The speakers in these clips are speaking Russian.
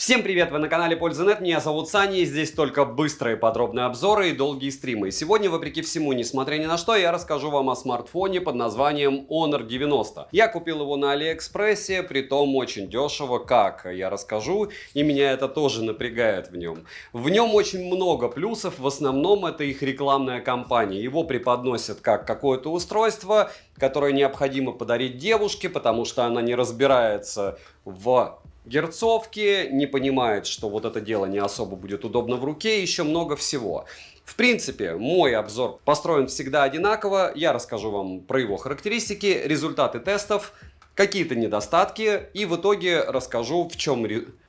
Всем привет, вы на канале Польза.нет, меня зовут Саня, и здесь только быстрые подробные обзоры и долгие стримы. И сегодня, вопреки всему, несмотря ни на что, я расскажу вам о смартфоне под названием Honor 90. Я купил его на Алиэкспрессе, притом очень дешево, как я расскажу, и меня это тоже напрягает в нем. В нем очень много плюсов, в основном это их рекламная кампания. Его преподносят как какое-то устройство, которое необходимо подарить девушке, потому что она не разбирается в герцовки, не понимает, что вот это дело не особо будет удобно в руке, еще много всего. В принципе, мой обзор построен всегда одинаково. Я расскажу вам про его характеристики, результаты тестов, какие-то недостатки и в итоге расскажу,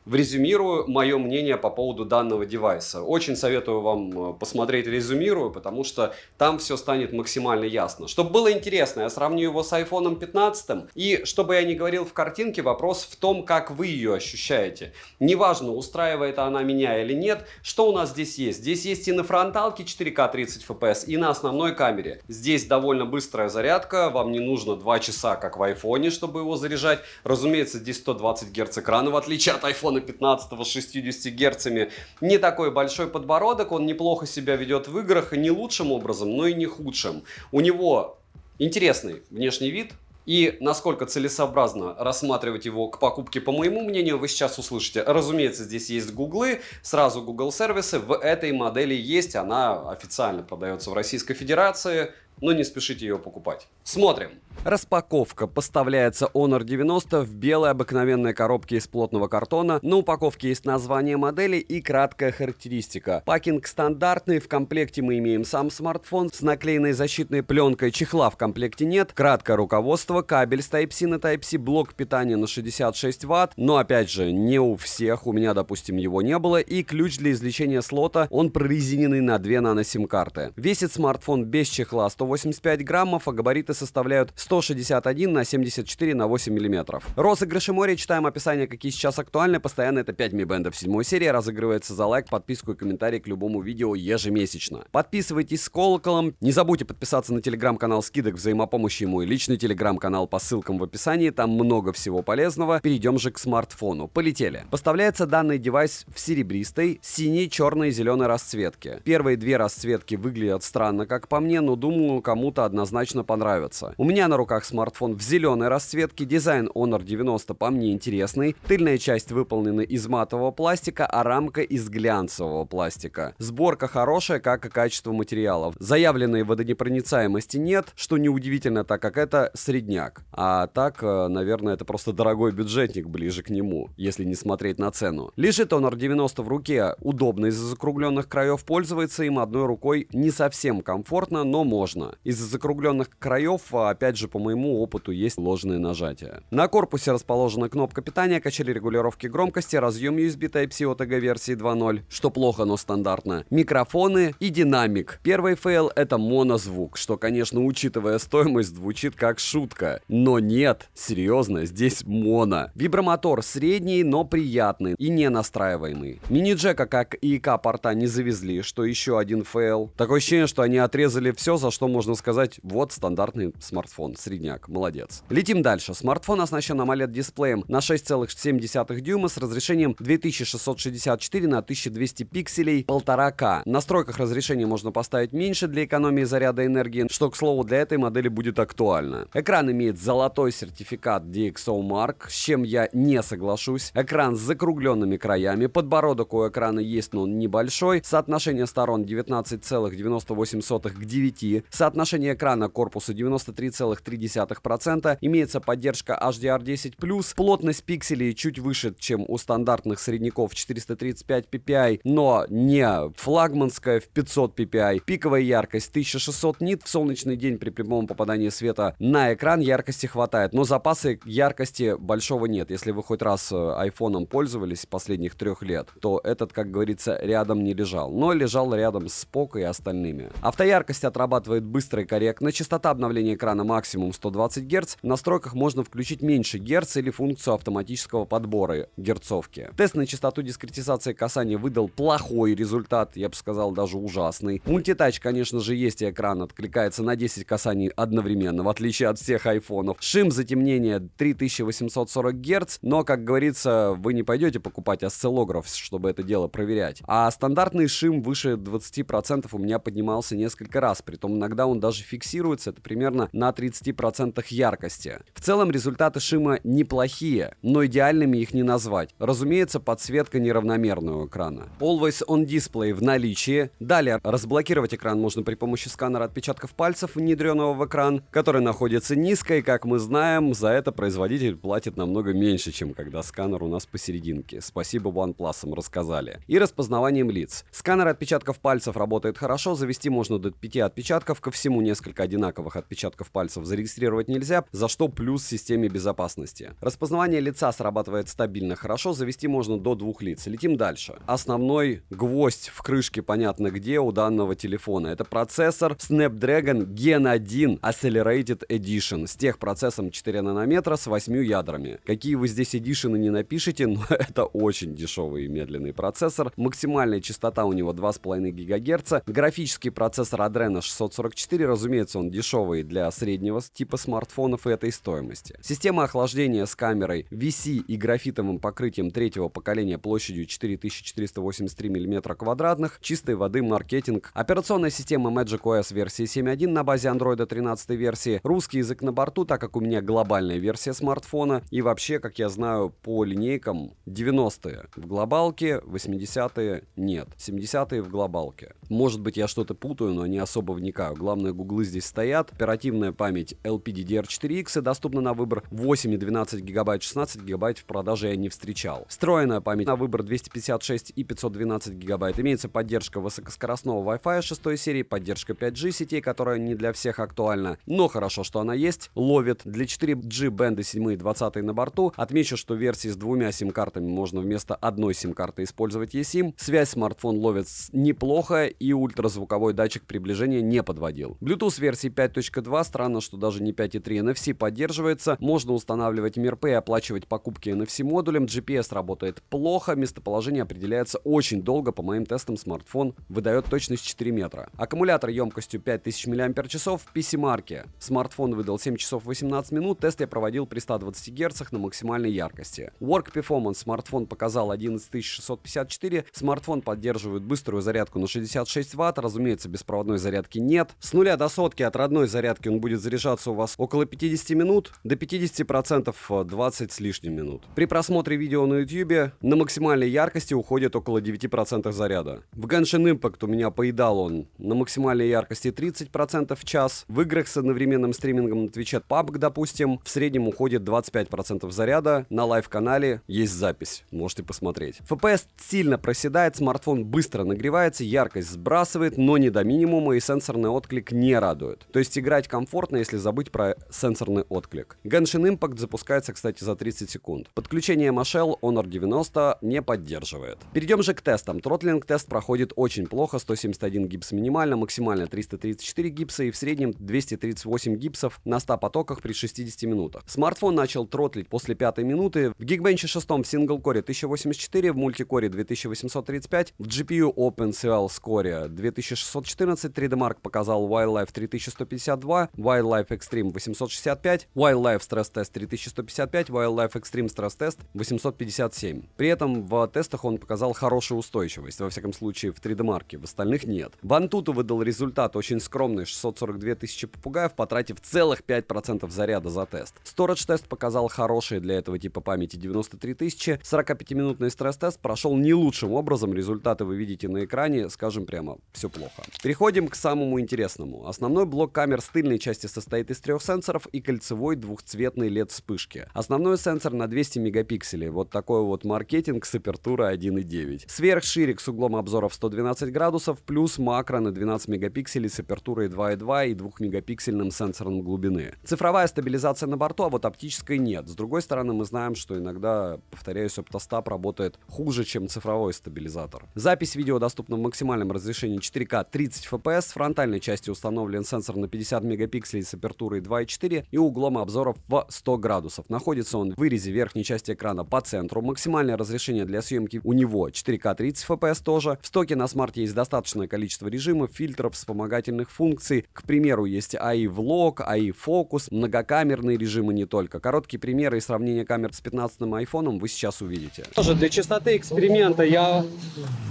резюмирую мое мнение по поводу данного девайса. Очень советую вам посмотреть резюмирую, потому что там все станет максимально ясно. Чтобы было интересно, я сравню его с iPhone 15, и чтобы я не говорил в картинке, вопрос в том, как вы ее ощущаете. Неважно, устраивает она меня или нет, что у нас здесь есть. Здесь есть и на фронталке 4К 30 FPS, и на основной камере. Здесь довольно быстрая зарядка, вам не нужно 2 часа, как в iPhone, чтобы его заряжать. Разумеется, здесь 120 Гц экрана, в отличие от iPhone 15 с 60 герцами. Не такой большой подбородок, он неплохо себя ведет в играх, и не лучшим образом, но и не худшим. У него интересный внешний вид, и насколько целесообразно рассматривать его к покупке, по моему мнению, вы сейчас услышите. Разумеется, здесь есть гуглы, сразу Google сервисы, в этой модели есть, она официально продается в Российской Федерации, но не спешите ее покупать. Смотрим. Распаковка. Поставляется Honor 90 в белой обыкновенной коробке из плотного картона. На упаковке есть название модели и краткая характеристика. Пакинг стандартный, в комплекте мы имеем сам смартфон с наклеенной защитной пленкой, чехла в комплекте нет, краткое руководство, кабель с Type-C на Type-C, блок питания на 66 Вт, но опять же не у всех, у меня допустим его не было, и ключ для извлечения слота, он прорезиненный на 2 нано-сим-карты. Весит смартфон без чехла 185 граммов, а габариты составляют 161 на 74 на 8 мм. Розыгрыши море, читаем описание, какие сейчас актуальны. Постоянно это 5 Mi Band. 7 серия разыгрывается за лайк, подписку и комментарий к любому видео ежемесячно. Подписывайтесь с колоколом. Не забудьте подписаться на телеграм-канал скидок взаимопомощи и мой личный телеграм-канал по ссылкам в описании. Там много всего полезного. Перейдем же к смартфону. Полетели. Поставляется данный девайс в серебристой, синей, черной и зеленой расцветке. Первые две расцветки выглядят странно, как по мне, но думаю, кому-то однозначно понравится. У меня на руках смартфон в зеленой расцветке, дизайн Honor 90 по мне интересный, тыльная часть выполнена из матового пластика, а рамка из глянцевого пластика. Сборка хорошая, как и качество материалов. Заявленной водонепроницаемости нет, что неудивительно, так как это средняк. А так, наверное, это просто дорогой бюджетник ближе к нему, если не смотреть на цену. Лежит Honor 90 в руке, удобно из-за закругленных краев, пользоваться им одной рукой не совсем комфортно, но можно. Из-за закругленных краев, опять же, по моему опыту, есть ложные нажатия. На корпусе расположена кнопка питания, качели регулировки громкости, разъем USB Type-C OTG версии 2.0, что плохо, но стандартно, микрофоны и динамик. Первый фейл — это монозвук, что, конечно, учитывая стоимость, звучит как шутка. Но нет, серьезно, здесь моно. Вибромотор средний, но приятный и не настраиваемый. Мини-джека, как и ИК-порта, не завезли, что еще один фейл. Такое ощущение, что они отрезали все, за что можно сказать: вот стандартный смартфон, средняк, молодец. Летим дальше. Смартфон оснащен AMOLED-дисплеем на 6,7 дюйма с разрешением 2664 на 1200 пикселей, 1,5К. В настройках разрешения можно поставить меньше для экономии заряда энергии, что, к слову, для этой модели будет актуально. Экран имеет золотой сертификат DxO Mark, с чем я не соглашусь. Экран с закругленными краями, подбородок у экрана есть, но он небольшой. Соотношение сторон 19,98 к 9. Соотношение экрана к корпусу 93,3%. Имеется поддержка HDR10+. Плотность пикселей чуть выше, чем у стандартных средняков 435 ppi, но не флагманская в 500 ppi. Пиковая яркость 1600 нит. В солнечный день при прямом попадании света на экран яркости хватает, но запасы яркости большого нет. Если вы хоть раз айфоном пользовались последних 3 лет, то этот, как говорится, рядом не лежал, но лежал рядом с Poco и остальными. Автояркость отрабатывает быстро и корректно. Частота обновления экрана максимум 120 Гц. В настройках можно включить меньше Гц или функцию автоматического подбора герцовки. Тест на частоту дискретизации касания выдал плохой результат, я бы сказал, даже ужасный. Мультитач, конечно же, есть, и экран откликается на 10 касаний одновременно, в отличие от всех айфонов. Шим затемнения 3840 Гц, но, как говорится, вы не пойдете покупать осциллограф, чтобы это дело проверять. А стандартный шим выше 20% у меня поднимался несколько раз, притом иногда он даже фиксируется, это примерно на 30% яркости. В целом результаты шима неплохие, но идеальными их не назвать. Разумеется, подсветка неравномерная у экрана. Always on Display в наличии. Далее, разблокировать экран можно при помощи сканера отпечатков пальцев, внедренного в экран, который находится низко, и, как мы знаем, за это производитель платит намного меньше, чем когда сканер у нас посерединке. Спасибо OnePlus, рассказали. И распознаванием лиц. Сканер отпечатков пальцев работает хорошо, завести можно до 5 отпечатков, ко всему несколько одинаковых отпечатков пальцев зарегистрировать нельзя, за что плюс системе безопасности. Распознавание лица срабатывает стабильно хорошо, завести можно до 2 лиц. Летим дальше. Основной гвоздь в крышке понятно где у данного телефона. Это процессор Snapdragon Gen 1 Accelerated Edition с техпроцессом 4 нанометра с 8 ядрами. Какие вы здесь эдишены не напишите, но это очень дешевый и медленный процессор. Максимальная частота у него 2,5 ГГц. Графический процессор Adreno 644, разумеется, он дешевый для среднего типа смартфонов и этой стоимости. Система охлаждения с камерой VC и графитовым покрытием третьего поколения площадью 4483 мм квадратных. Чистой воды маркетинг. Операционная система macOS версии 7.1 на базе Android 13 версии. Русский язык на борту, так как у меня глобальная версия смартфона. И вообще, как я знаю, по линейкам 90-е в глобалке, 80-е нет. 70-е в глобалке. Может быть, я что-то путаю, но не особо вникаю. Главное, гуглы здесь стоят. Оперативная память LPDDR4X доступна на выбор. 8 и 12 гигабайт, 16 гигабайт в продаже я не встречал. Встроенная память на выбор 256 и 512 гигабайт. Имеется поддержка высокоскоростного Wi-Fi 6 серии, поддержка 5G сетей, которая не для всех актуальна. Но хорошо, что она есть. Ловит. Для 4G бенды 7 и 20 на борту. Отмечу, что в версии с 2 сим-картами можно вместо одной сим-карты использовать eSIM. Связь смартфон ловит неплохо и ультразвуковой датчик приближения не подводил. Bluetooth версии 5.2, странно, что даже не 5.3 NFC поддерживается. Можно устанавливать МРП и оплачивать покупки NFC модулем. GPS работает плохо, местоположение определяется очень долго. По моим тестам смартфон выдает точность 4 метра. Аккумулятор емкостью 5000 мАч в PC-марке. Смартфон выдал 7 часов 18 минут. Тест я проводил при 120 Гц на максимальной яркости. Work Performance смартфон показал 11654. Смартфон поддерживает быструю зарядку на 66 Вт. Разумеется, беспроводной зарядки нет. С 0 до сотки от родной зарядки он будет заряжаться у вас около 50 минут. До 50% 20 с лишним минут. При просмотре видео на YouTube на максимальной яркости уходит около 9% заряда. В Genshin Impact у меня поедал он на максимальной яркости 30% в час. В играх с одновременным стримингом на Twitch PUBG, допустим, в среднем уходит 25% заряда. На лайв-канале есть запись, можете посмотреть. FPS сильно проседает, смартфон быстро нагревается, яркость сбрасывает, но не до минимума, и сенсорный отклик не радует. То есть играть комфортно, если забыть про сенсорный отклик. Genshin Impact запускается, кстати, за 30 секунд. Подключение MSHL Honor 90 не поддерживает. Перейдем же к тестам. Тротлинг тест проходит очень плохо, 171 гипс минимально, максимально 334 гипса и в среднем 238 гипсов на 100 потоках при 60 минутах. Смартфон начал тротлить после 5 минуты. В Geekbench 6 в сингл-коре 1084, в мультикоре 2835, в GPU OpenCL Score 2614, 3D Mark показал Wildlife 3152, Wildlife Extreme 865, Wildlife Stress Test 3155, Wildlife Extreme Stress Test 857. При этом в тестах он показал хорошую устойчивость, во всяком случае в 3D Mark, в остальных нет. Вантуту выдал результат очень скромный, 642 тысячи попугаев, потратив целых 5% заряда за тест. Storage тест показал хорошие для этого типа памяти 93 тысячи, 45-минутный стресс-тест прошел не лучшим образом, результаты вы видите на экране, скажем прямо, все плохо. Переходим к самому интересному. Основной блок камер с тыльной части состоит из 3 сенсоров и кольцевой двухцветной LED-вспышки. Основной сенсор на 200 мегапикселей, вот такой вот маркетинг с апертурой 1.9. Сверхширик с углом обзора в 112 градусов, плюс макро на 12 мегапикселей с апертурой 2.2 и 2-мегапиксельным сенсором глубины. Цифровая стабилизация на борту, а вот оптической нет. С другой стороны, мы знаем, что иногда, повторяюсь, оптостаб работает хуже, чем цифровой стабилизатор. Запись видео доступна в максимальном разрешении 4К 30 FPS. С фронтальной части версии установлен сенсор на 50 мегапикселей с апертурой 2.4 и углом обзора в 100 градусов. Находится он в вырезе верхней части экрана по центру. Максимальное разрешение для съемки у него 4К 30 FPS тоже. В стоке на смарте есть достаточное количество режимов, фильтров, вспомогательных функций. К примеру, есть AI Vlog, AI Focus, многокамерные режимы не только. Короткие примеры и сравнение камер с 15-м айфоном вы сейчас увидите. Тоже для чистоты эксперимента я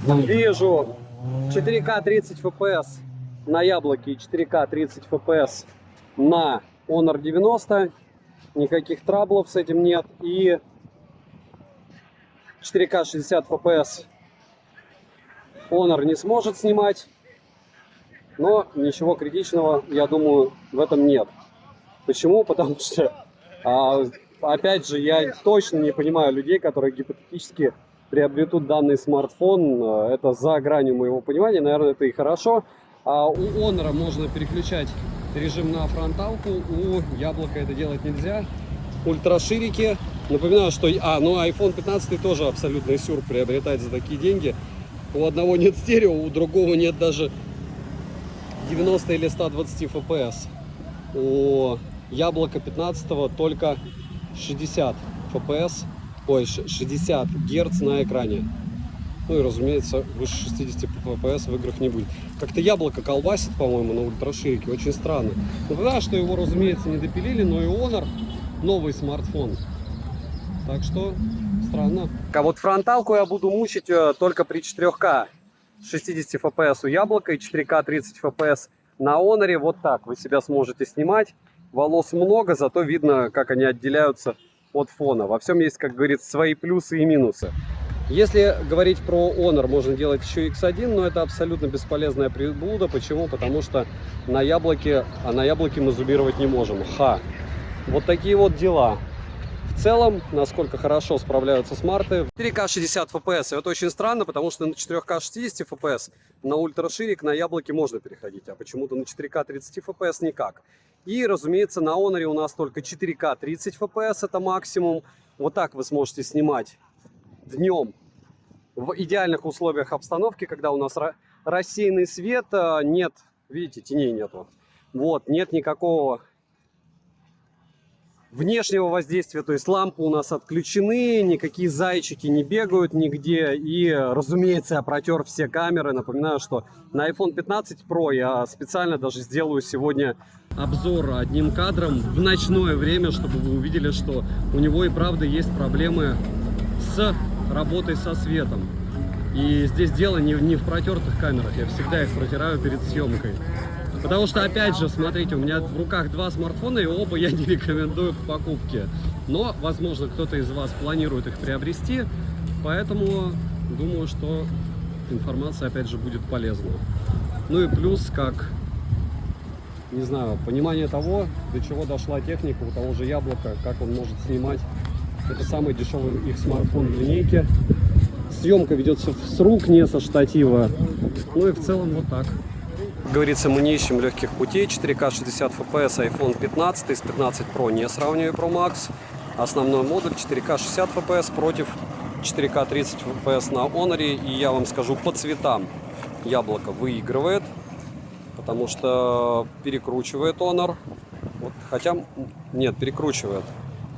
вижу 4К 30 FPS на яблоке и 4К 30 FPS на Honor 90. Никаких траблов с этим нет. И 4К 60 FPS Honor не сможет снимать. Но ничего критичного, я думаю, в этом нет. Почему? Потому что, опять же, я точно не понимаю людей, которые гипотетически приобретут данный смартфон. Это за гранью моего понимания. Наверное, это и хорошо. А у Honor можно переключать режим на фронталку. У яблока это делать нельзя. Ультраширики. Напоминаю, что iPhone 15 тоже абсолютный сюр приобретать за такие деньги. У одного нет стерео, у другого нет даже 90 или 120 FPS. У яблока 15 только 60 FPS, 60 Гц на экране. Ну и, разумеется, выше 60 FPS в играх не будет. Как-то яблоко колбасит, по-моему, на ультраширике. Очень странно. Напоминаю, что его, разумеется, не допилили, но и Honor новый смартфон. Так что странно. А вот фронталку я буду мучить только при 4К 60 FPS у яблока и 4К 30 FPS на Honor. Вот так вы себя сможете снимать. Волос много, зато видно, как они отделяются от фона. Во всем есть, как говорится, свои плюсы и минусы. Если говорить про Honor, можно делать еще X1, но это абсолютно бесполезная приблуда. Почему? Потому что на яблоке мы зумировать не можем. Вот такие вот дела. В целом, насколько хорошо справляются смарты. 4К 60 FPS. И это очень странно, потому что на 4К 60 FPS на ультраширик на яблоке можно переходить, а почему-то на 4К 30 FPS никак. И, разумеется, на Honor у нас только 4К 30 FPS, это максимум. Вот так вы сможете снимать днем в идеальных условиях обстановки, когда у нас рассеянный свет, нет, видите, теней нету. Вот, нет никакого внешнего воздействия, то есть лампы у нас отключены, никакие зайчики не бегают нигде. И, разумеется, я протер все камеры. Напоминаю, что на iPhone 15 Pro я специально даже сделаю сегодня обзор одним кадром в ночное время, чтобы вы увидели, что у него и правда есть проблемы с работой со светом. И здесь дело не в протертых камерах, я всегда их протираю перед съемкой. Потому что, опять же, смотрите, у меня в руках два смартфона, и оба я не рекомендую к покупке. Но, возможно, кто-то из вас планирует их приобрести, поэтому думаю, что информация, опять же, будет полезна. Ну и плюс, как, не знаю, понимание того, до чего дошла техника у того же Яблока, как он может снимать. Это самый дешевый их смартфон в линейке. Съемка ведется с рук, не со штатива. Ну и в целом вот так. Как говорится, мы не ищем легких путей. 4К 60 FPS iPhone 15 с 15 Pro не сравниваю Pro Max. Основной модуль 4К 60 FPS против 4К 30 FPS на Honor. И я вам скажу, по цветам Яблоко выигрывает, потому что перекручивает Honor. Вот, хотя, нет, перекручивает.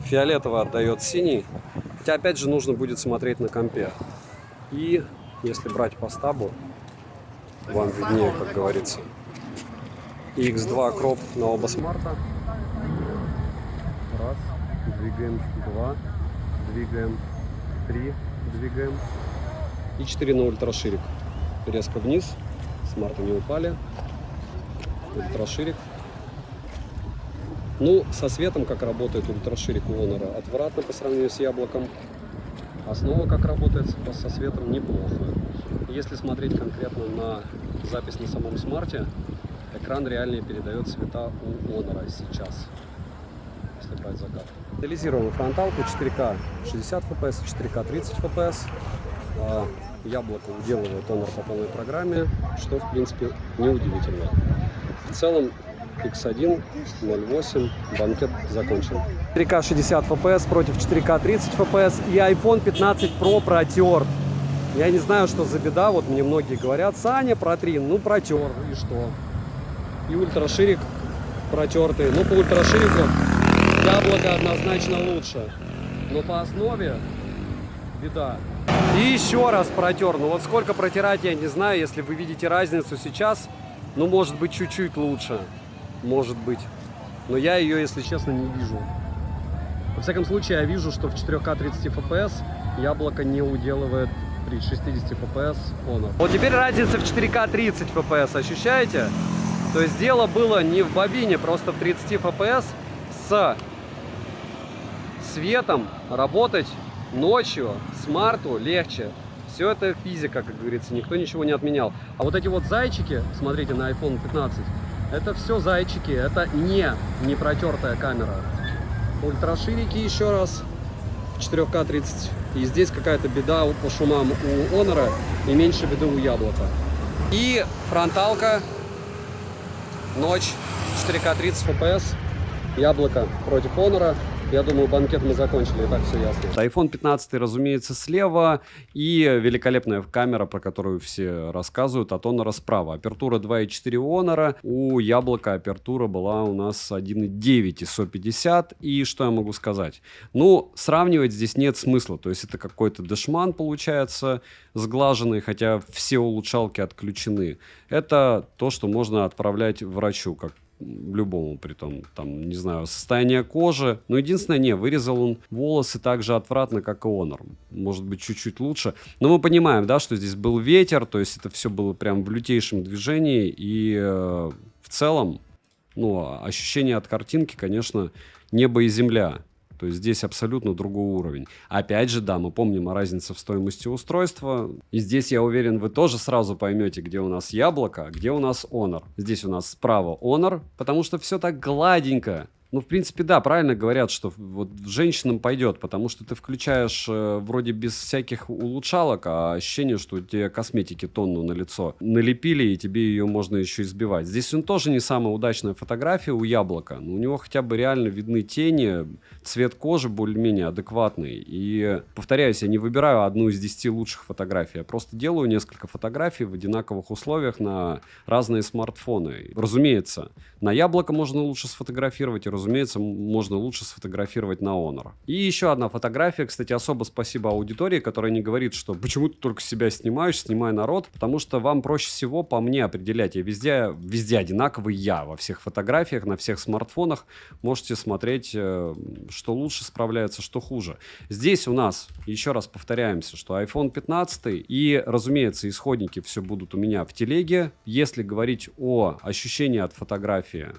Фиолетовый отдает синий. Хотя, опять же, нужно будет смотреть на компе. И если брать по стабу, вам виднее, как говорится. X2 кроп на оба смарта. Раз, двигаем, два, двигаем, три, двигаем. И 4 на ультраширик. Резко вниз, смарты не упали. Ультраширик. Ну, со светом, как работает ультраширик у Honor, отвратно по сравнению с Яблоком. Основа, как работает со светом, неплохо. Если смотреть конкретно на запись на самом смарте, экран реально передает цвета у Honor сейчас, если брать закат. Стабилизируем фронталку 4К 60 FPS, 4К 30 FPS. Яблоко уделывает Honor по полной программе, что, в принципе, неудивительно. В целом, X1, 0.8, банкет закончен. 4К 60 FPS против 4К 30 FPS. И iPhone 15 Pro протер. Я не знаю, что за беда. Вот мне многие говорят: Саня, протри. Ну, протер. И что? И ультраширик протертый. Ну, по ультраширику яблоко однозначно лучше. Но по основе беда. И еще раз протер. Ну вот сколько протирать, я не знаю. Если вы видите разницу сейчас, ну, может быть, чуть-чуть лучше. Может быть. Но я ее, если честно, не вижу. Во всяком случае, я вижу, что в 4К 30 FPS яблоко не уделывает при 60 FPS Honor. Вот теперь разница в 4К 30 FPS, ощущаете? То есть дело было не в бобине, просто в 30 FPS с светом работать ночью, смарту легче. Все это физика, как говорится, никто ничего не отменял. А вот эти вот зайчики, смотрите, на iPhone 15, это все зайчики, это не протертая камера. Ультраширики еще раз, 4К 30. И здесь какая-то беда по шумам у Honor и меньше беды у яблока. И фронталка, ночь, 4К 30 FPS, яблоко против Honor. Я думаю, банкет мы закончили, и так все ясно. iPhone 15, разумеется, слева. И великолепная камера, про которую все рассказывают, от Honor справа. Апертура 2.4 у Honor. У яблока апертура была у нас 1.9 ISO 50. И что я могу сказать? Ну, сравнивать здесь нет смысла. То есть это какой-то дешман получается сглаженный, хотя все улучшалки отключены. Это то, что можно отправлять врачу, как любому, притом, там, не знаю, состояние кожи. Но единственное, вырезал он волосы так же отвратно, как и Honor. Может быть, чуть-чуть лучше. Но мы понимаем, да, что здесь был ветер, то есть это все было прям в лютейшем движении. И в целом, ну, ощущение от картинки, конечно, небо и земля. То есть здесь абсолютно другой уровень. Опять же, да, мы помним о разнице в стоимости устройства. И здесь, я уверен, вы тоже сразу поймете, где у нас яблоко, а где у нас Honor. Здесь у нас справа Honor, потому что все так гладенько. Ну, в принципе, да, правильно говорят, что вот женщинам пойдет, потому что ты включаешь вроде без всяких улучшалок, а ощущение, что тебе косметики тонну на лицо налепили, и тебе ее можно еще избивать. Здесь он тоже не самая удачная фотография у яблока, но у него хотя бы реально видны тени, цвет кожи более-менее адекватный. И, повторяюсь, я не выбираю одну из 10 лучших фотографий, я просто делаю несколько фотографий в одинаковых условиях на разные смартфоны. Разумеется, на яблоко можно лучше сфотографировать, и, разумеется, можно лучше сфотографировать на Honor. И еще одна фотография. Кстати, особо спасибо аудитории, которая не говорит, что почему ты только себя снимаешь, снимай народ, потому что вам проще всего по мне определять. Я везде одинаковый во всех фотографиях, на всех смартфонах. Можете смотреть, что лучше справляется, что хуже. Здесь у нас, еще раз повторяемся, что iPhone 15 и, разумеется, исходники все будут у меня в телеге. Если говорить о ощущении от фотографии,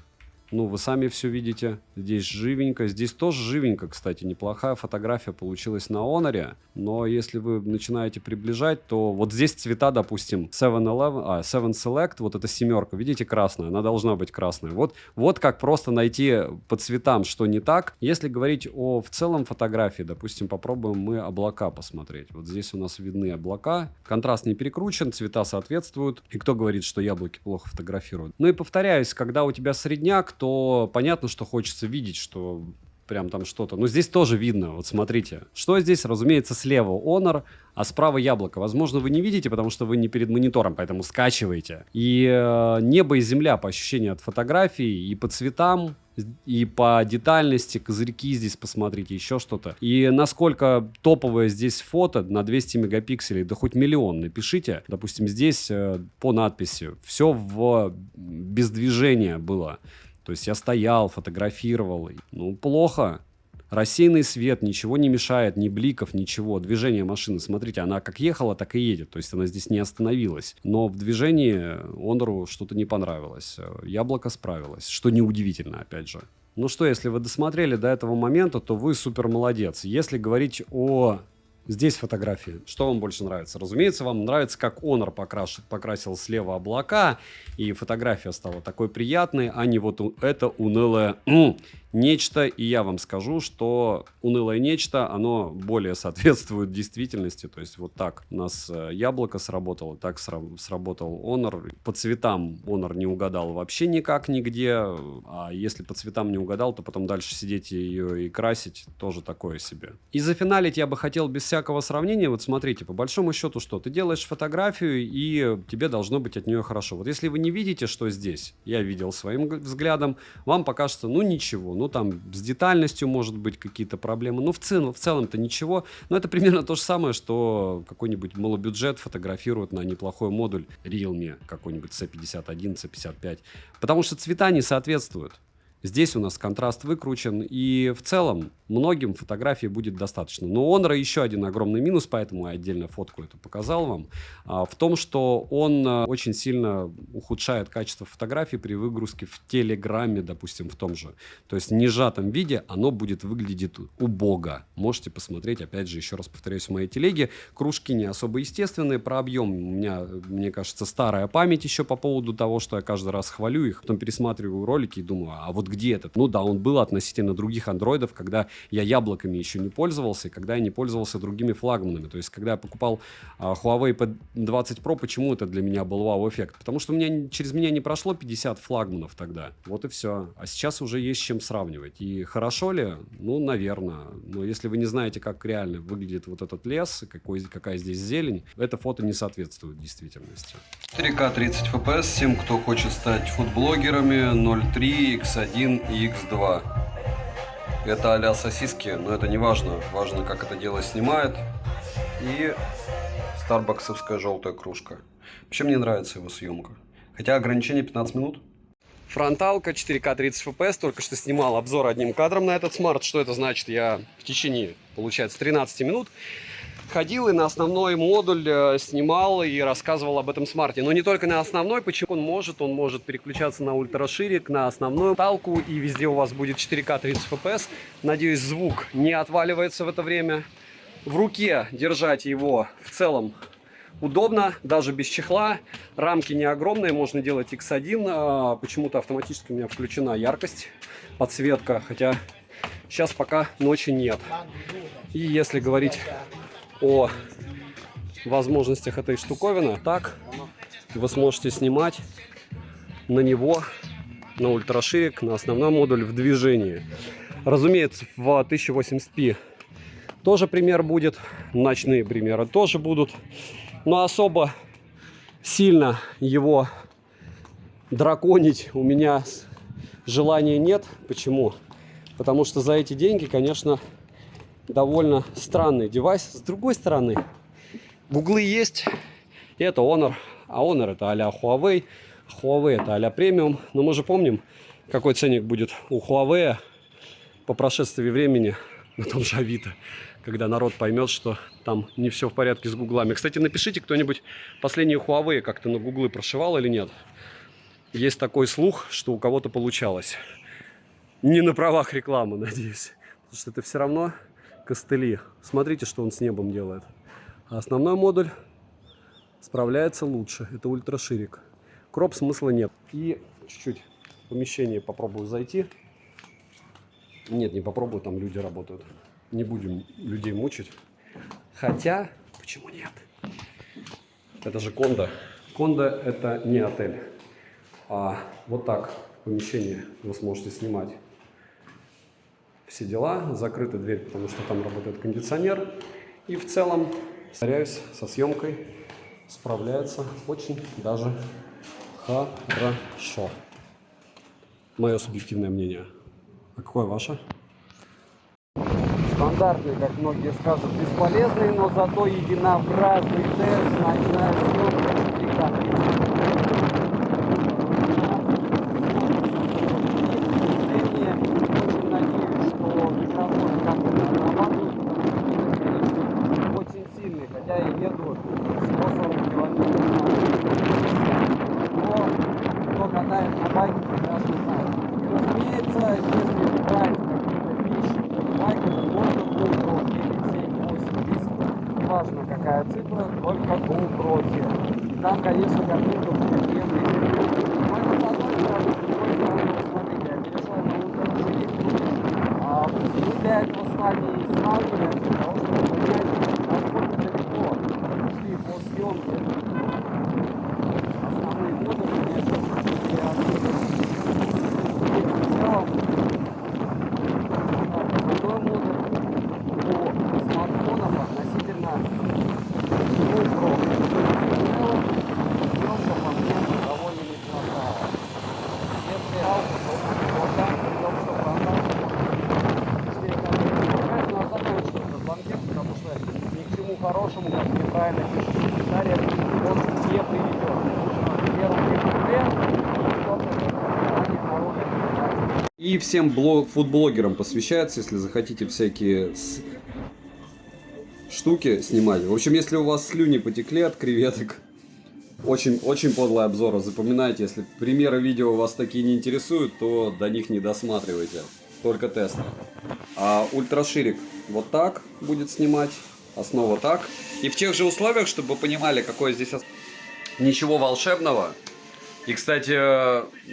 ну, вы сами все видите. Здесь живенько. Здесь тоже живенько, кстати. Неплохая фотография получилась на Honor. Но если вы начинаете приближать, то вот здесь цвета, допустим, 7 Select, вот эта семерка, видите, красная? Она должна быть красная. Вот как просто найти по цветам, что не так. Если говорить о в целом фотографии, допустим, попробуем мы облака посмотреть. Вот здесь у нас видны облака. Контраст не перекручен, цвета соответствуют. И кто говорит, что яблоки плохо фотографируют? Ну и повторяюсь, когда у тебя средняк, то понятно, что хочется видеть, что прям там что-то. Но здесь тоже видно, вот смотрите. Что здесь? Разумеется, слева Honor, а справа яблоко. Возможно, вы не видите, потому что вы не перед монитором, поэтому скачиваете. И небо и земля по ощущению от фотографии, и по цветам, и по детальности, козырьки здесь посмотрите, еще что-то. И насколько топовое здесь фото на 200 мегапикселей, да хоть миллион напишите. Допустим, здесь по надписи все без движения было. То есть я стоял, фотографировал. Ну, плохо. Рассеянный свет, ничего не мешает, ни бликов, ничего. Движение машины, смотрите, она как ехала, так и едет. То есть она здесь не остановилась. Но в движении Honor что-то не понравилось. Яблоко справилось, что неудивительно, опять же. Ну что, если вы досмотрели до этого момента, то вы супер молодец. Если говорить о... Здесь фотографии. Что вам больше нравится? Разумеется, вам нравится, как Honor покрасил слева облака, и фотография стала такой приятной, а не вот это унылое нечто, и я вам скажу, что унылое нечто, оно более соответствует действительности. То есть вот так у нас яблоко сработало, так сработал Honor. По цветам Honor не угадал вообще никак нигде, а если по цветам не угадал, то потом дальше сидеть ее и красить тоже такое себе. И зафиналить я бы хотел без всякого сравнения. Вот смотрите, по большому счету что? Ты делаешь фотографию, и тебе должно быть от нее хорошо. Вот если вы не видите, что здесь, я видел своим взглядом, вам покажется, ну ничего, ну там с детальностью может быть какие-то проблемы, но в целом-то ничего. Но это примерно то же самое, что какой-нибудь малобюджет фотографирует на неплохой модуль Realme, какой-нибудь C51, C55, потому что цвета не соответствуют. Здесь у нас контраст выкручен, и в целом многим фотографий будет достаточно. Но у Honor еще один огромный минус, поэтому я отдельно фотку эту показал вам, в том, что он очень сильно ухудшает качество фотографий при выгрузке в Телеграме, допустим, в том же. То есть в несжатом виде оно будет выглядеть убого. Можете посмотреть, опять же, еще раз повторяюсь, в моей телеге. Кружки не особо естественные, про объем у меня, мне кажется, старая память еще по поводу того, что я каждый раз хвалю их, потом пересматриваю ролики и думаю, а вот где этот? Ну да, он был относительно других андроидов, когда я яблоками еще не пользовался, и когда я не пользовался другими флагманами. То есть, когда я покупал Huawei P20 Pro, почему это для меня был вау-эффект? Потому что через меня не прошло 50 флагманов тогда. Вот и все. А сейчас уже есть с чем сравнивать. И хорошо ли? Ну, наверное. Но если вы не знаете, как реально выглядит вот этот лес, какая здесь зелень, это фото не соответствует действительности. 4К 30 FPS, всем, кто хочет стать фудблогерами, 0.3, X1 и X2. Это а-ля сосиски, но это не важно. Важно, как это дело снимает. И старбаксовская желтая кружка. Вообще мне нравится его съемка. Хотя ограничение 15 минут. Фронталка 4К 30 FPS. Только что снимал обзор одним кадром на этот смарт. Что это значит? Я в течение, получается, 13 минут ходил и на основной модуль снимал и рассказывал об этом смарте. Но не только на основной, почему он может переключаться на ультраширик, на основную талку, и везде у вас будет 4К 30 FPS. Надеюсь, звук не отваливается в это время. В руке держать его в целом удобно, даже без чехла. Рамки не огромные, можно делать X1. Почему-то автоматически у меня включена яркость, подсветка, хотя сейчас пока ночи нет. И если говорить о возможностях этой штуковины, так вы сможете снимать на него, на ультраширик, на основной модуль в движении. Разумеется, в 1080p тоже пример будет, ночные примеры тоже будут, но особо сильно его драконить у меня желания нет. Почему? Потому что за эти деньги, конечно, довольно странный девайс. С другой стороны, гуглы есть, и это Honor, а Honor это а-ля Huawei, Huawei это а-ля премиум. Но мы же помним, какой ценник будет у Huawei по прошествии времени на том же Авито, когда народ поймет, что там не все в порядке с гуглами. Кстати, напишите, кто-нибудь последние Huawei как-то на гуглы прошивал или нет. Есть такой слух, что у кого-то получалось. Не на правах рекламы, надеюсь. Потому что это все равно костыли. Смотрите, что он с небом делает. А основной модуль справляется лучше. Это ультраширик. Кроп смысла нет. И чуть-чуть в помещение попробую зайти. Нет, не попробую, там люди работают. Не будем людей мучить. Хотя, почему нет? Это же кондо. Кондо это не отель. А вот так в помещении вы сможете снимать все дела. Закрыта дверь, потому что там работает кондиционер. И в целом, повторяюсь, со съемкой справляется очень даже хорошо. Мое субъективное мнение. А какое ваше? Стандартный, как многие скажут, бесполезный, но зато единообразный тест, ночная съемка 4К. Хотя я еду с 140 километров на но кто катает на байке, прекрасно знает. И разумеется, если брать какие-то вещи для байка, то можно GoPro 9, 7, 8, 10, неважно какая цифра, только GoPro. Там, конечно, картинка будет требовать. Но это с одной стороны, с другой стороны, смотрите, я перешел на ультраширик, я его с вами сравниваю, для того, чтобы понять, насколько далеко ушли по съемке основные модули, конечно, основной модуль по смартфонам относительно GoPro. Съемка по мне довольно неплохая. Если потому что ни к чему хорошему, как мне правильно пишут в комментариях, он не приведет. Нужно первым и всем фудблогерам посвящается, если захотите всякие штуки снимать. В общем, если у вас слюни потекли от креветок, очень подлые обзоры. Запоминайте, если примеры видео вас такие не интересуют, то до них не досматривайте. Только тесты. А ультраширик вот так будет снимать, основа так. И в тех же условиях, чтобы вы понимали, какой здесь ничего волшебного. И, кстати,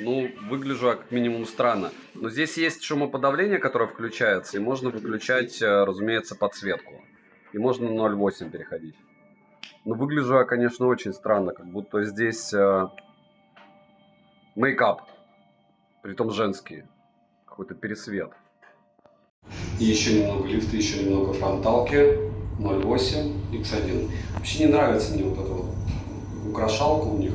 ну, выгляжу как минимум странно. Но здесь есть шумоподавление, которое включается, и можно выключать, разумеется, подсветку. И можно на 0.8 переходить. Но выгляжу я, конечно, очень странно, как будто здесь мейкап, притом женский, какой-то пересвет. И еще немного лифта, еще немного фронталки, 0.8, X1. Вообще не нравится мне вот эта вот украшалка у них.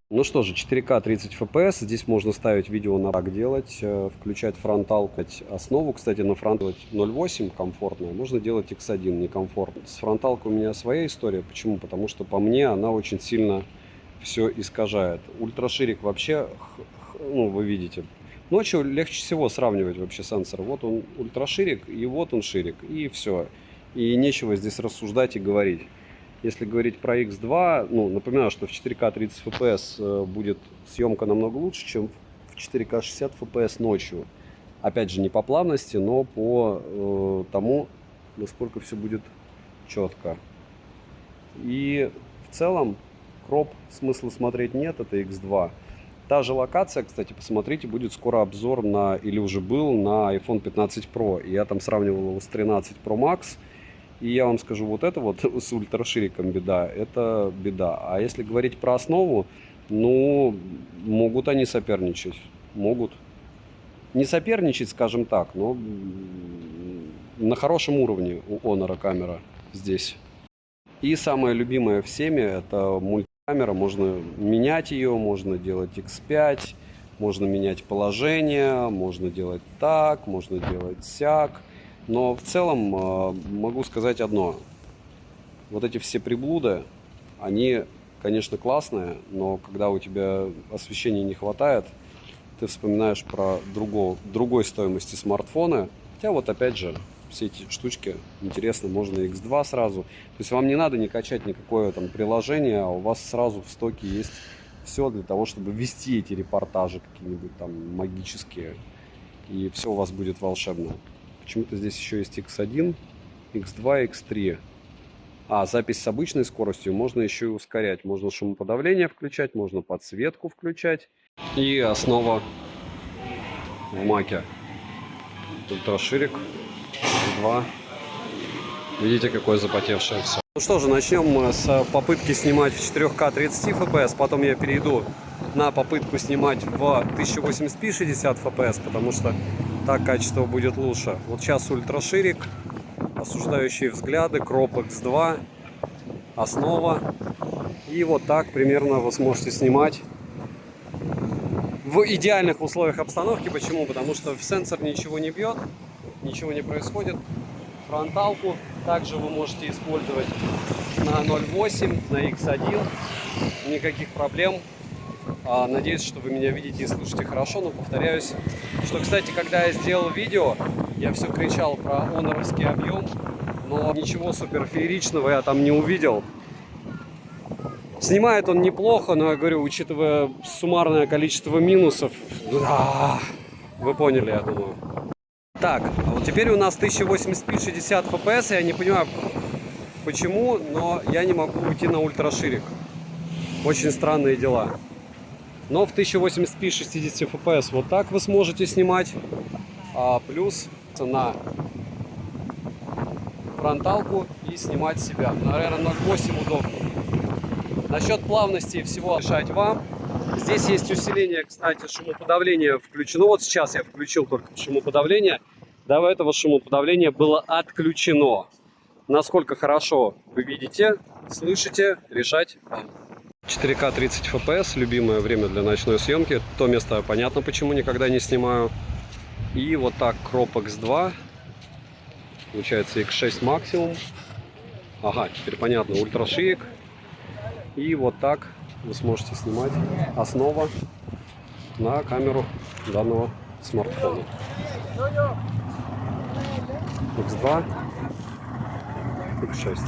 Ну что же, 4К 30 FPS, здесь можно ставить видео на так делать, включать фронталку, основу, кстати, на фронталке 0.8 комфортная, можно делать X1 некомфортно. С фронталкой у меня своя история, почему? Потому что по мне она очень сильно все искажает. Ультраширик вообще, ну вы видите, ночью легче всего сравнивать вообще сенсор. Вот он ультраширик и вот он ширик, и все. И нечего здесь рассуждать и говорить. Если говорить про X2, ну, напоминаю, что в 4К 30 FPS будет съемка намного лучше, чем в 4К 60 FPS ночью. Опять же, не по плавности, но по тому, насколько все будет четко. И в целом, кроп смысла смотреть нет, это X2. Та же локация, кстати, посмотрите, будет скоро обзор на, или уже был, на iPhone 15 Pro. И я там сравнивал его с 13 Pro Max. И я вам скажу, вот это вот с ультрашириком беда, это беда. А если говорить про основу, ну, могут они соперничать, могут. Не соперничать, скажем так, но на хорошем уровне у Honor камера здесь. И самое любимое всеми, это мультикамера, можно менять ее, можно делать X5, можно менять положение, можно делать так, можно делать сяк. Но в целом могу сказать одно. Вот эти все приблуды, они, конечно, классные, но когда у тебя освещения не хватает, ты вспоминаешь про другой стоимости смартфона. Хотя вот опять же, все эти штучки интересны, можно X2 сразу. То есть вам не надо не качать никакое там приложение, а у вас сразу в стоке есть все для того, чтобы вести эти репортажи какие-нибудь там магические. И все у вас будет волшебно. Почему-то здесь еще есть X1, X2, X3. А запись с обычной скоростью можно еще и ускорять. Можно шумоподавление включать, можно подсветку включать. И основа в маке. Ультраширик, X2. Видите, какое запотевшее все. Ну что же, начнем с попытки снимать в 4К 30 FPS. Потом я перейду на попытку снимать в 1080p 60 FPS, потому что так качество будет лучше. Вот сейчас ультраширик, осуждающие взгляды, кроп X2, основа. И вот так примерно вы сможете снимать в идеальных условиях обстановки. Почему? Потому что в сенсор ничего не бьет, ничего не происходит. Фронталку также вы можете использовать на 0.8, на X1. Никаких проблем. Надеюсь, что вы меня видите и слышите хорошо, но повторяюсь, что, кстати, когда я сделал видео, я все кричал про оноровский объем, но ничего супер фееричного я там не увидел. Снимает он неплохо, но я говорю, учитывая суммарное количество минусов, вы поняли, я думаю. Так, а вот теперь у нас 1080p 60 FPS, я не понимаю почему, но я не могу уйти на ультраширик. Очень странные дела. Но в 1080p 60 FPS вот так вы сможете снимать. Плюс На фронталку и снимать себя. Наверное, 0.8 удобнее. Насчет плавности и всего решать вам. Здесь есть усиление, кстати, шумоподавление включено. Вот сейчас я включил только шумоподавление. До этого шумоподавление было отключено. Насколько хорошо вы видите, слышите, решать вам. 4К 30 FPS, любимое время для ночной съемки. То место понятно, почему никогда не снимаю. И вот так Crop X2. Получается X6 максимум. Ага, теперь понятно, ультраширик. И вот так вы сможете снимать основа на камеру данного смартфона. X2, X6.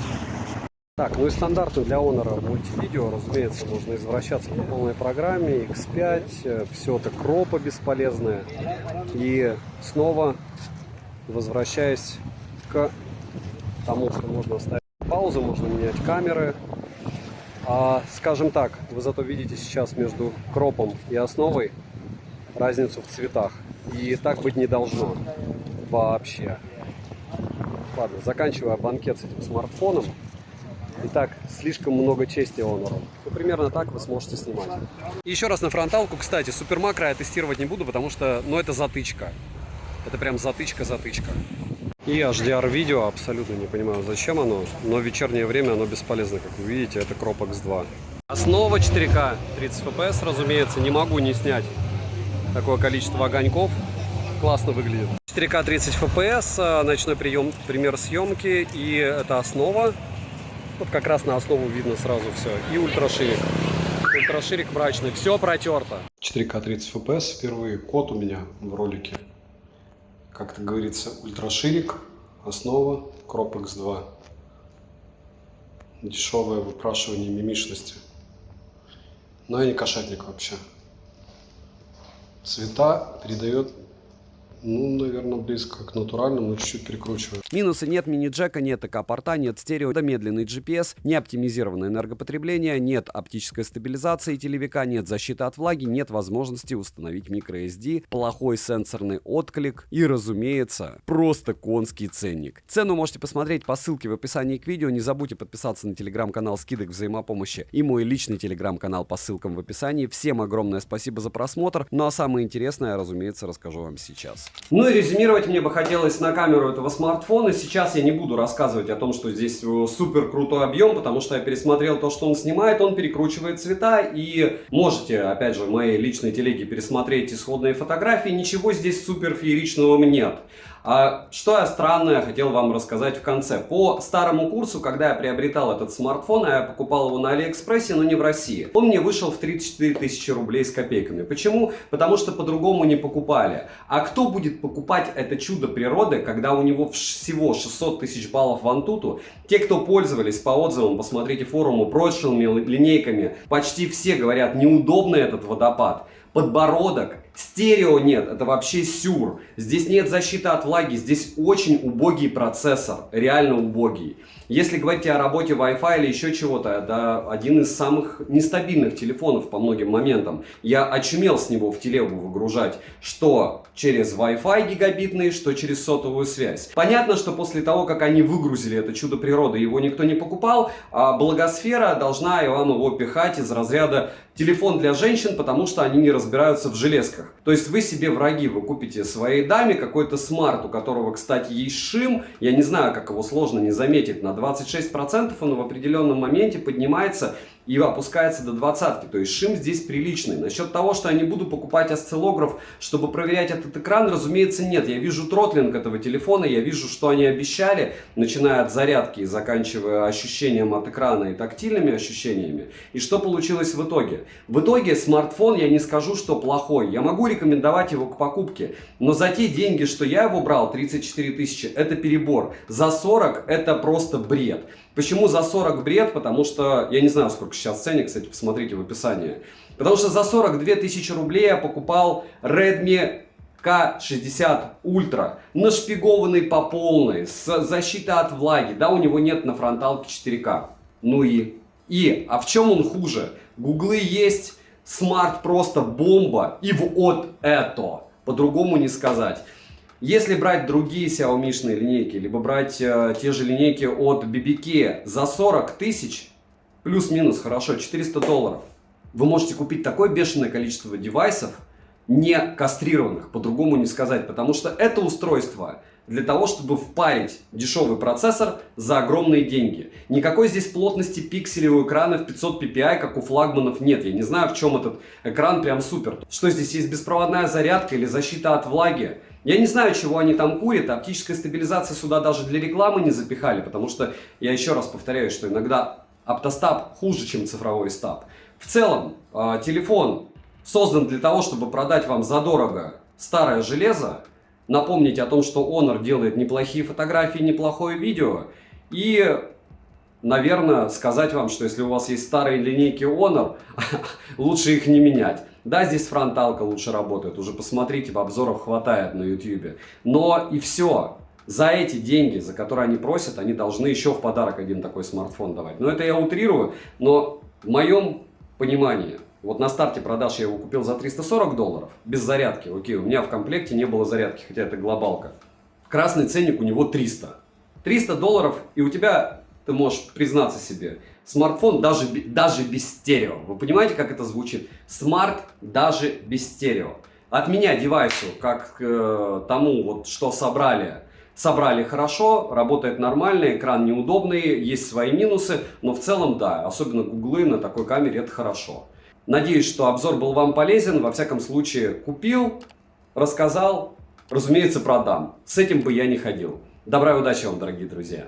Так, ну и стандартно для Honor мультивидео, разумеется, можно извращаться по полной программе. X5, все это кропа бесполезная. И снова возвращаясь к тому, что можно ставить паузу, можно менять камеры. Скажем так, вы зато видите сейчас между кропом и основой разницу в цветах. И так быть не должно вообще. Ладно, заканчивая банкет с этим смартфоном. Итак, слишком много чести Honor. Ну, примерно так вы сможете снимать. И еще раз на фронталку, кстати, Super Macro я тестировать не буду, потому что, ну, это затычка. Это прям затычка-затычка. И HDR видео, абсолютно не понимаю, зачем оно, но в вечернее время оно бесполезно, как вы видите, это Crop X2. Основа 4К 30 FPS, разумеется, не могу не снять такое количество огоньков. Классно выглядит. 4К 30 FPS, ночной пример съемки, и это основа. Вот как раз на основу видно сразу все. И ультраширик. Ультраширик мрачный, все протерто. 4К 30 FPS, впервые код у меня в ролике. Как-то говорится, ультраширик, основа, Crop X2. Дешевое выпрашивание мимишности. Но я не кошатник вообще. Цвета передает, ну, наверное, близко к натуральному, но чуть-чуть перекручиваю. Минусы: нет мини-джека, нет АК-порта, нет стерео, медленный GPS, не оптимизированное энергопотребление, нет оптической стабилизации телевика, нет защиты от влаги, нет возможности установить microSD, плохой сенсорный отклик и, разумеется, просто конский ценник. Цену можете посмотреть по ссылке в описании к видео. Не забудьте подписаться на телеграм-канал Скидок Взаимопомощи и мой личный телеграм-канал по ссылкам в описании. Всем огромное спасибо за просмотр. Ну а самое интересное я, разумеется, расскажу вам сейчас. Ну и резюмировать мне бы хотелось на камеру этого смартфона. Сейчас я не буду рассказывать о том, что здесь супер крутой объем, потому что я пересмотрел то, что он снимает. Он перекручивает цвета, и можете, опять же, в моей личной телеге пересмотреть исходные фотографии. Ничего здесь супер фееричного нет. Что я странное хотел вам рассказать в конце. По старому курсу, когда я приобретал этот смартфон, я покупал его на Алиэкспрессе, но не в России, он мне вышел в 34 тысячи рублей с копейками. Почему? Потому что по-другому не покупали. А кто будет покупать это чудо природы, когда у него всего 600 тысяч баллов в Antutu? Те, кто пользовались, по отзывам, посмотрите форумы, прошлыми линейками, почти все говорят, неудобный этот водопад. Подбородок, стерео нет, это вообще сюр. Здесь нет защиты от влаги, здесь очень убогий процессор, реально убогий. Если говорить о работе Wi-Fi или еще чего-то, это один из самых нестабильных телефонов по многим моментам. Я очумел с него в телегу выгружать, что через Wi-Fi гигабитный, что через сотовую связь. Понятно, что после того, как они выгрузили это чудо природы, его никто не покупал, а благосфера должна вам его пихать из разряда телефон для женщин, потому что они не разбираются в железках. То есть вы себе враги, вы купите своей даме какой-то смарт, у которого, кстати, есть шим. Я не знаю, как его сложно не заметить. На 26% он в определенном моменте поднимается и опускается до 20. То есть шим здесь приличный. Насчет того, что я не буду покупать осциллограф, чтобы проверять этот экран, разумеется, нет. Я вижу тротлинг этого телефона, я вижу, что они обещали, начиная от зарядки и заканчивая ощущением от экрана и тактильными ощущениями. И что получилось в итоге? В итоге смартфон, я не скажу, что плохой. Я могу рекомендовать его к покупке. Но за те деньги, что я его брал, 34 тысячи, это перебор. За 40 это просто бред. Почему за 40 бред? Потому что, я не знаю, сколько сейчас ценник, кстати, посмотрите в описании. Потому что за 42 тысячи рублей я покупал Redmi K60 Ultra, нашпигованный по полной, с защитой от влаги. Да, у него нет на фронталке 4К. Ну а в чем он хуже? Гуглы есть, смарт просто бомба, и вот это. По-другому не сказать. Если брать другие Xiaomi-шные линейки, либо брать те же линейки от BBK за 40 тысяч, плюс-минус, хорошо, $400, вы можете купить такое бешеное количество девайсов, не кастрированных, по-другому не сказать, потому что это устройство для того, чтобы впарить дешевый процессор за огромные деньги. Никакой здесь плотности пикселей у экрана в 500 ppi, как у флагманов, нет. Я не знаю, в чем этот экран прям супер. Что здесь есть, беспроводная зарядка или защита от влаги? Я не знаю, чего они там курят. Оптическая стабилизация сюда даже для рекламы не запихали, потому что, я еще раз повторяю, что иногда оптостаб хуже, чем цифровой стаб. В целом, телефон создан для того, чтобы продать вам задорого старое железо, напомнить о том, что Honor делает неплохие фотографии, неплохое видео, и, наверное, сказать вам, что если у вас есть старые линейки Honor, лучше их не менять. Да, здесь фронталка лучше работает, уже посмотрите, обзоров хватает на YouTube. Но и все. За эти деньги, за которые они просят, они должны еще в подарок один такой смартфон давать. Но это я утрирую, но в моем понимании, вот на старте продаж я его купил за $340, без зарядки. Окей, у меня в комплекте не было зарядки, хотя это глобалка. Красный ценник у него $300. $300, и у тебя, ты можешь признаться себе, смартфон даже без стерео. Вы понимаете, как это звучит? Смарт даже без стерео. От меня девайсу, как тому, вот, что собрали хорошо, работает нормально, экран неудобный, есть свои минусы, но в целом да, особенно гуглы на такой камере это хорошо. Надеюсь, что обзор был вам полезен. Во всяком случае, купил, рассказал, разумеется, продам. С этим бы я не ходил. Добра и удачи вам, дорогие друзья!